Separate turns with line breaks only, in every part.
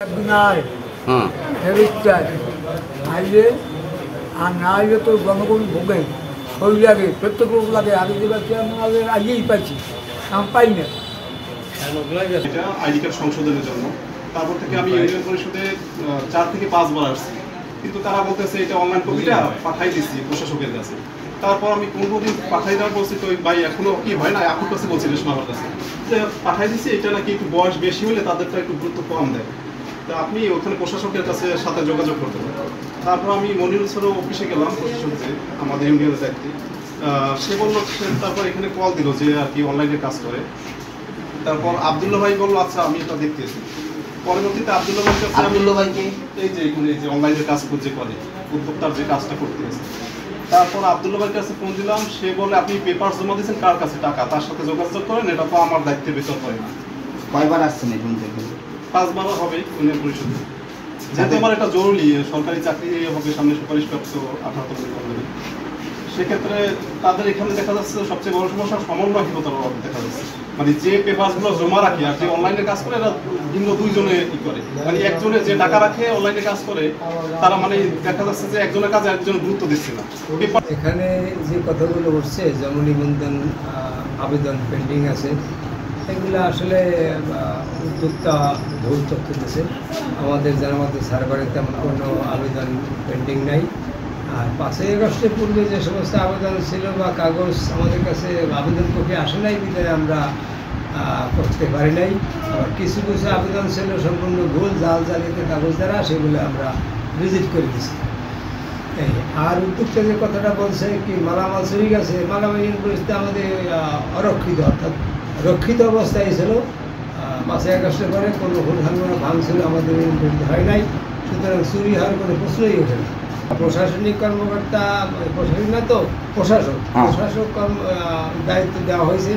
আইলে আর না আইলে তো জনগণ ভোগে শরীর লাগে প্রত্যেক রোগ লাগে আগে যেটা আগেই পাইছি আমি পাই না
এটা আইডি কার্ড সংশোধনের জন্য। তারপর থেকে আমি ইউনিয়ন পরিষদে 4 থেকে 5 বার আসছি, কিন্তু তারা বলতেছে এটা অনলাইন কপিটা পাঠাই দিচ্ছি প্রশাসকের কাছে। তারপর আমি কোনদিন পাঠাই দেওয়া বলছি তো ভাই এখনো কি হয় না আপুর কাছে বলছি রেশমা আমার কাছে যে পাঠাই দিচ্ছি, এটা নাকি একটু বয়স বেশি হলে তাদেরটা একটু গুরুত্ব কম দেয়, তো আপনি ওখানে প্রশাসকের কাছে সাথে যোগাযোগ করতে পারেন। তারপর আমি মনিরুল স্যারের অফিসে গেলাম, প্রশাসক যে আমাদের ইউনিয়নের দায়িত্বে, সে বললো তারপর এখানে কল দিল যে আর কি অনলাইনে কাজ করে। তারপর আব্দুল্লাহ ভাই বললো আচ্ছা আমি এটা দেখতেছি। পরবর্তীতে আব্দুল্লাহ ভাইকে এই যে অনলাইনে কাজ করছে করে উদ্যোক্তার যে কাজটা করতে গেছে, তারপর আব্দুল্লাহ ভাইয়ের কাছে ফোন দিলাম, সে বলে আপনি পেপার জমা দিয়েছেন কার কাছে টাকা, তার সাথে যোগাযোগ করেন, এটা তো আমার দায়িত্বের ভেতর হয় না।
কয়বার আসছেন এখন থেকে?
5 বার হবে ইউনিয়ন পরিষদে, যেহেতু আমার এটা জরুরি সরকারি চাকরি হবে সামনে সুপারিশপ্রাপ্ত 78 হবে, সেক্ষেত্রে তাদের এখানে দেখা যাচ্ছে সবচেয়ে বড় সমস্যা সমন্বয়হীনতার অভাব দেখা যাচ্ছে। মানে যে পেপারসগুলো জমা রাখি আর যে অনলাইনে কাজ করে এরা ভিন্ন দুইজনে কি করে, মানে একজনে যে টাকা রাখে অনলাইনে কাজ করে তারা মানে দেখা যাচ্ছে যে একজনের কাজে একজন গুরুত্ব দিচ্ছে না।
এখানে যে কথাগুলো উঠছে জন্ম নিবন্ধন আবেদন পেন্ডিং আছে, এগুলো আসলে উদ্যোক্তা ভুল তথ্য দিচ্ছে। আমাদের জানার মধ্যে সার্ভারে তেমন কোনো আবেদন পেন্ডিং নাই। আর 5ই আগস্টের পূর্বে যে সমস্ত আবেদন ছিল বা কাগজ আমাদের কাছে আবেদন কপি আসে নাই বিধায় আমরা করতে পারি নাই। আবার কিছু কিছু আবেদন ছিল সম্পূর্ণ ভুল জালিয়াতি কাগজ দ্বারা, সেগুলো আমরা রিজেক্ট করে দিচ্ছি। এই আর উদ্যোক্তা যে কথাটা বলছে কি মালামাল চুরি গেছে, মালামাল পরিস্থিতি আমাদের অরক্ষিত অর্থাৎ রক্ষিত অবস্থায় ছিল। 5ই আগস্টের পরে কোনো ভুল ধারণা ভাঙছিল আমাদের হয় নাই, সুতরাং চুরি হওয়ার কোনো প্রশ্নই ওঠে না। প্রশাসনিক কর্মকর্তা প্রশাসনিক না তো প্রশাসক দায়িত্ব দেওয়া হয়েছে।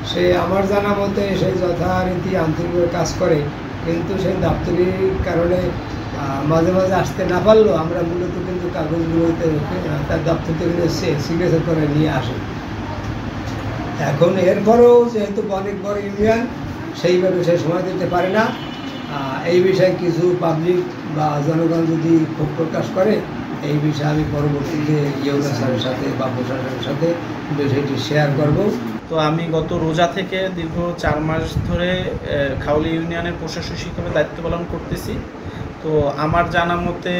সে আমার জানা মতে সেই যথারীতি আন্তরিকভাবে কাজ করে, কিন্তু সেই দাপ্তরিক কারণে মাঝে মাঝে আসতে না পারলেও আমরা মূলত কিন্তু কাগজগুলোতে তার দপ্তর থেকে সিগনেচার করে নিয়ে আসি। এখন এরপরেও যেহেতু অনেক বড় ইউনিয়ন সেইভাবে সে সময় দিতে পারে না। এই বিষয়ে কিছু পাবলিক বা জনগণ যদি ক্ষোভ প্রকাশ করে, এই বিষয়ে আমি পরবর্তীতে ইউনিয়ন স্যারের সাথে বা প্রশাসনের সাথে বিষয়টি শেয়ার করব।
তো আমি গত রোজা থেকে দীর্ঘ 4 মাস ধরে খাউলি ইউনিয়নের প্রশাসক হিসেবে দায়িত্ব পালন করতেছি। তো আমার জানা মতে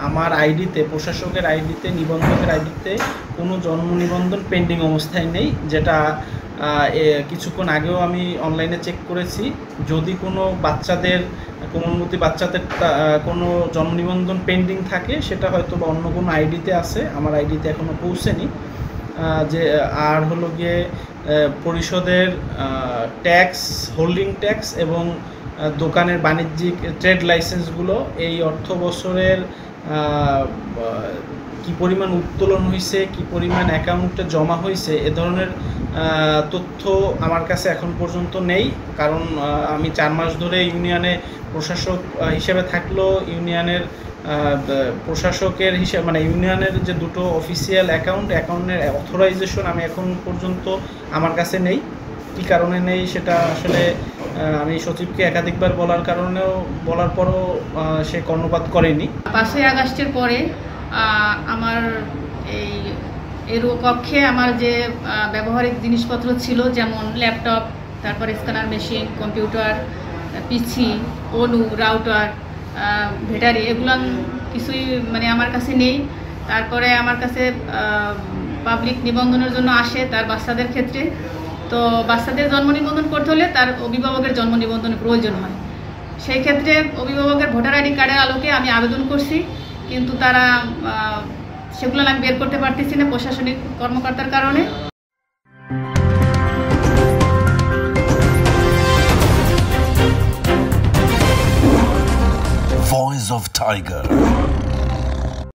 আমার আইডিতে, প্রশাসকের আইডিতে, নিবন্ধকের আইডিতে কোনো জন্ম নিবন্ধন পেন্ডিং অবস্থায় নেই, যেটা কিছুক্ষণ আগেও আমি অনলাইনে চেক করেছি। যদি কোনো বাচ্চাদের কোনো জন্ম নিবন্ধন পেন্ডিং থাকে, সেটা হয়তো বা অন্য কোনো আইডিতে আছে, আমার আইডিতে এখনও পৌঁছেনি। যে আর হলো গিয়ে পরিষদের ট্যাক্স, হোল্ডিং ট্যাক্স এবং দোকানের বাণিজ্যিক ট্রেড লাইসেন্সগুলো এই অর্থ বছরের কি পরিমাণ উত্তোলন হয়েছে, কি পরিমাণ অ্যাকাউন্টে জমা হয়েছে, এ ধরনের তথ্য আমার কাছে এখন পর্যন্ত নেই। কারণ আমি 4 মাস ধরে ইউনিয়নে প্রশাসক হিসেবে থাকলেও ইউনিয়নের প্রশাসকের হিসেবে মানে ইউনিয়নের যে দুটো অফিসিয়াল অ্যাকাউন্টের অথরাইজেশন আমি এখন পর্যন্ত আমার কাছে নেই। কী কারণে নেই সেটা আসলে আমি সচিবকে একাধিকবার বলার পরও সে কর্ণপাত করেনি।
5ই আগস্টের পরে আমার এর কক্ষে আমার যে ব্যবহারিক জিনিসপত্র ছিল, যেমন ল্যাপটপ, তারপর স্ক্যানার মেশিন, কম্পিউটার, পিসি, অনু, রাউটার, ব্যাটারি, এগুলো কিছুই মানে আমার কাছে নেই। তারপরে আমার কাছে পাবলিক নিবন্ধনের জন্য আসে তার বাচ্চাদের ক্ষেত্রে। তো বাচ্চাদের জন্ম নিবন্ধন করতে হলে তার অভিভাবকের জন্ম নিবন্ধনের প্রয়োজন হয়। সেই ক্ষেত্রে অভিভাবকের ভোটার আইডি কার্ডের আলোকে আমি আবেদন করছি, কিন্তু তারা সেগুলো আমি বের করতে পারতেছি না প্রশাসনিক কর্মকর্তার কারণে।
Voice of Tiger.